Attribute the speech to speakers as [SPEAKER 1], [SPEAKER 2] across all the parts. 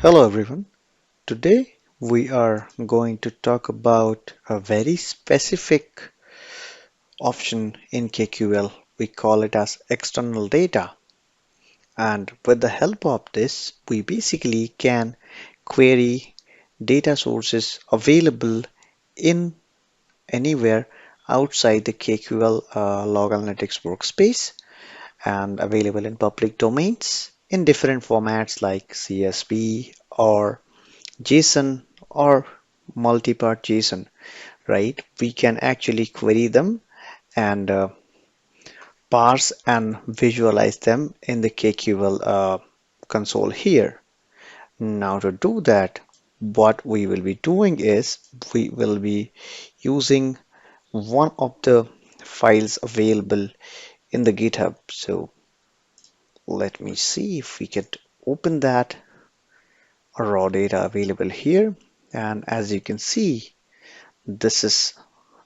[SPEAKER 1] Hello everyone. Today we are going to talk about a very specific option in KQL. We call it as external data. And with the help of this, we basically can query data sources available in anywhere outside the KQL log analytics workspace and available in public domains in different formats like CSV or JSON or multi-part JSON, right? We can actually query them and parse and visualize them in the KQL console here. Now to do that, what we will be doing is we will be using one of the files available in the GitHub. So let me see if we could open that raw data available here. And as you can see, this is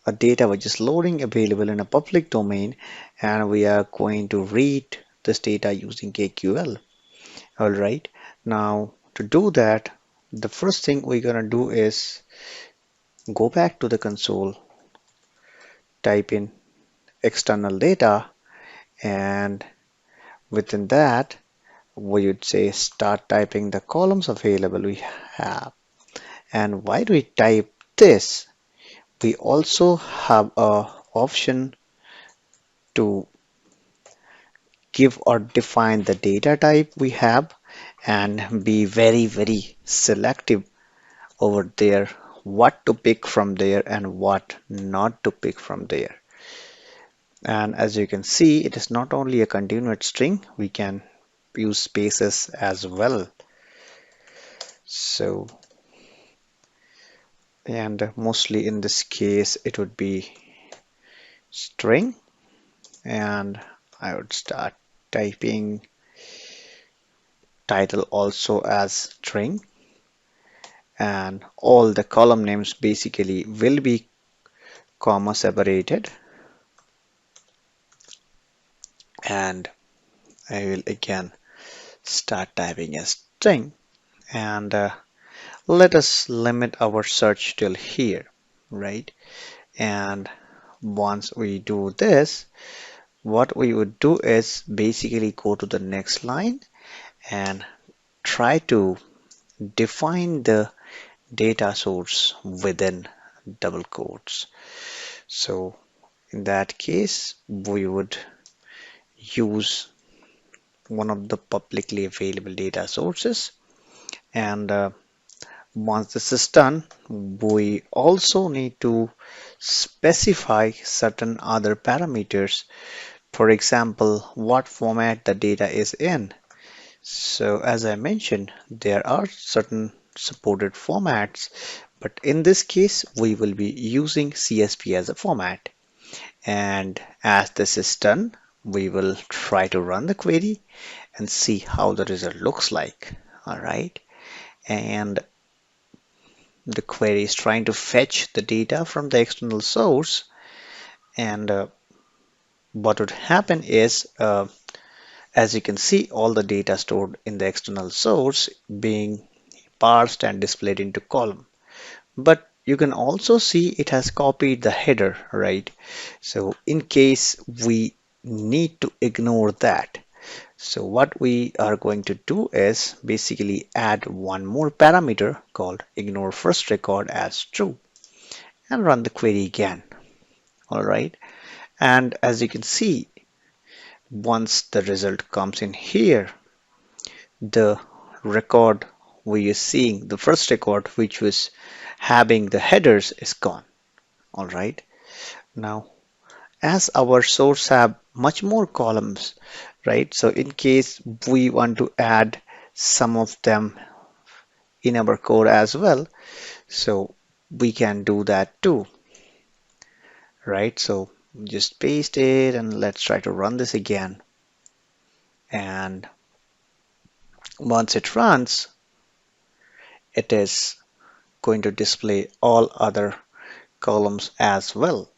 [SPEAKER 1] a data which is loading available in a public domain, and we are going to read this data using KQL. All right. Now to do that, the first thing we're gonna do is go back to the console, type in external data, and within that we would say start typing the columns available we have. And why do we type this? We also have a option to give or define the data type we have and be very selective over there what to pick from there and what not to pick from there. And as you can see, it is not only a continuous string, we can use spaces as well. So, and mostly in this case it would be string, and I would start typing title also as string, and all the column names basically will be comma separated, and I will again start typing a string, and let us limit our search till here, right? And once we do this, what we would do is basically go to the next line and try to define the data source within double quotes. So in that case, we would use one of the publicly available data sources, and once this is done, we also need to specify certain other parameters. For example, what format the data is in. So as I mentioned, there are certain supported formats, but in this case, we will be using CSV as a format. And as this is done, we will try to run the query and see how the result looks like. All right. And the query is trying to fetch the data from the external source. And what would happen is, as you can see, all the data stored in the external source being parsed and displayed into column. But you can also see it has copied the header, right? So in case we need to ignore that, so what we are going to do is basically add one more parameter called ignore first record as true and run the query again. All right. And as you can see, once the result comes in here, the record we are seeing, the first record which was having the headers, is gone. All right. Now, as our source have much more columns, right? So in case we want to add some of them in our code as well, so we can do that too, right? So just paste it and let's try to run this again. And once it runs, it is going to display all other columns as well.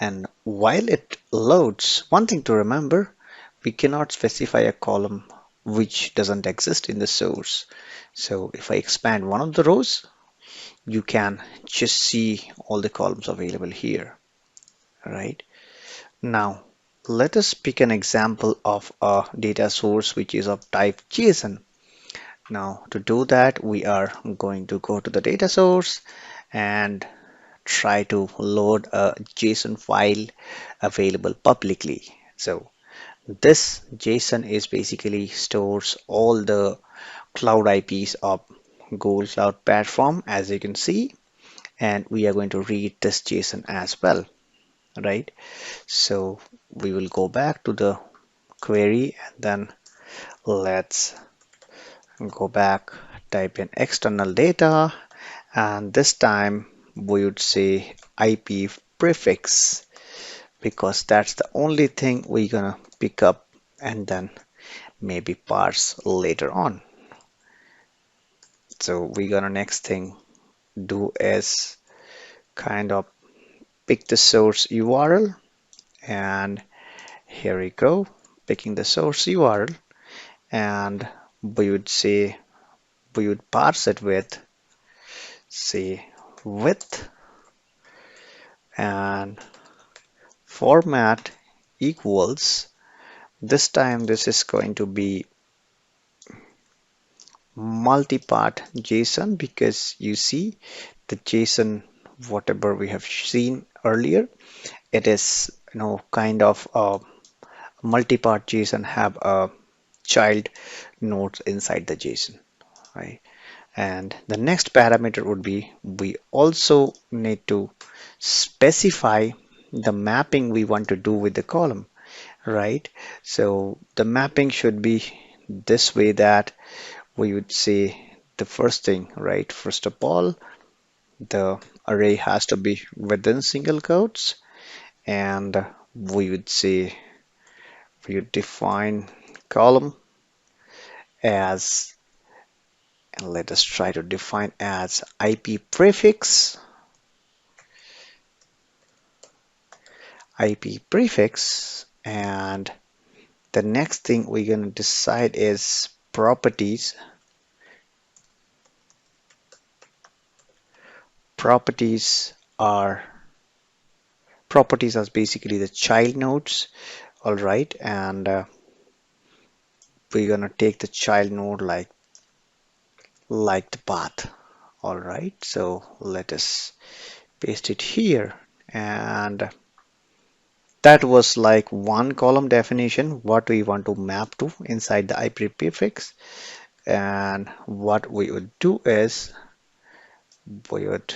[SPEAKER 1] And while it loads, one thing to remember, we cannot specify a column which doesn't exist in the source. So if I expand one of the rows, you can just see all the columns available here, right? Now, let us pick an example of a data source which is of type JSON. Now, to do that, we are going to go to the data source and try to load a JSON file available publicly. So this JSON is basically stores all the cloud IPs of Google Cloud Platform, as you can see, and we are going to read this JSON as well, right? So we will go back to the query and then let's go back, type in external data, and this time we would say IP prefix because that's the only thing we're gonna pick up and then maybe parse later on. So we're gonna next thing do is kind of pick the source URL, and here we go, picking the source URL, and we would say we would parse it with say width and format equals, this time this is going to be multi-part JSON because you see the JSON whatever we have seen earlier, it is kind of a multi-part JSON have a child nodes inside the JSON, right? And the next parameter would be we also need to specify the mapping we want to do with the column, right? So the mapping should be this way that we would say the first thing, right? First of all, the array has to be within single quotes, and we would say we would define column as, and let us try to define as IP prefix, and the next thing we're going to decide is properties. Properties are basically the child nodes, all right, and we're gonna take the child node like the path, all right. So let us paste it here, and that was like one column definition what we want to map to inside the IP prefix. And what we would do is we would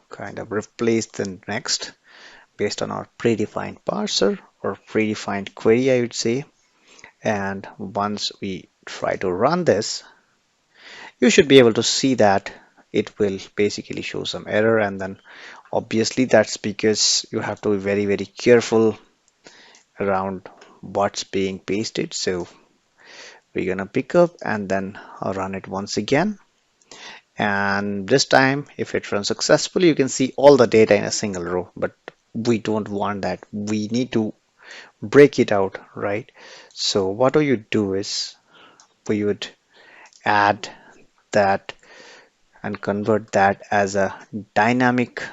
[SPEAKER 1] kind of replace the next based on our predefined parser or predefined query, I would say. And once we try to run this, you should be able to see that it will basically show some error, and then obviously that's because you have to be very, very careful around what's being pasted. So we're gonna pick up and then run it once again, and this time if it runs successfully you can see all the data in a single row, but we don't want that. We need to break it out, right? So what do you do is we would add that and convert that as a dynamic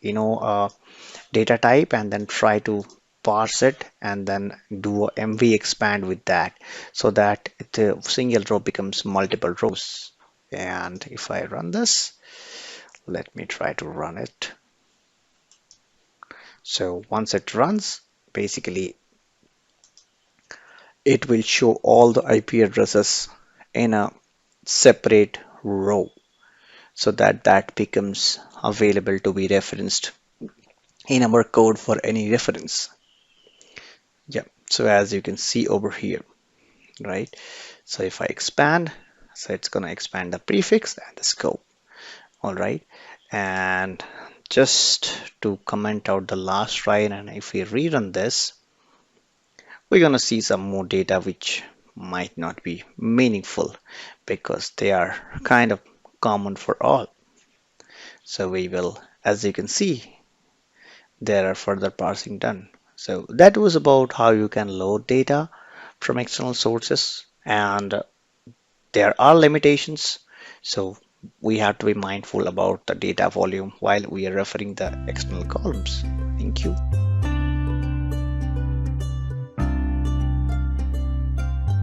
[SPEAKER 1] data type, and then try to parse it and then do a MV expand with that so that the single row becomes multiple rows. And if I run this, let me try to run it. So once it runs, basically it will show all the IP addresses in a separate row so that that becomes available to be referenced in our code for any reference. Yeah, so as you can see over here, right? So if I expand, so it's going to expand the prefix and the scope, all right? And just to comment out the last line, and if we rerun this, we're going to see some more data which might not be meaningful because they are kind of common for all. So we will, as you can see, there are further parsing done. So that was about how you can load data from external sources, and there are limitations, so we have to be mindful about the data volume while we are referring the external columns. Thank you.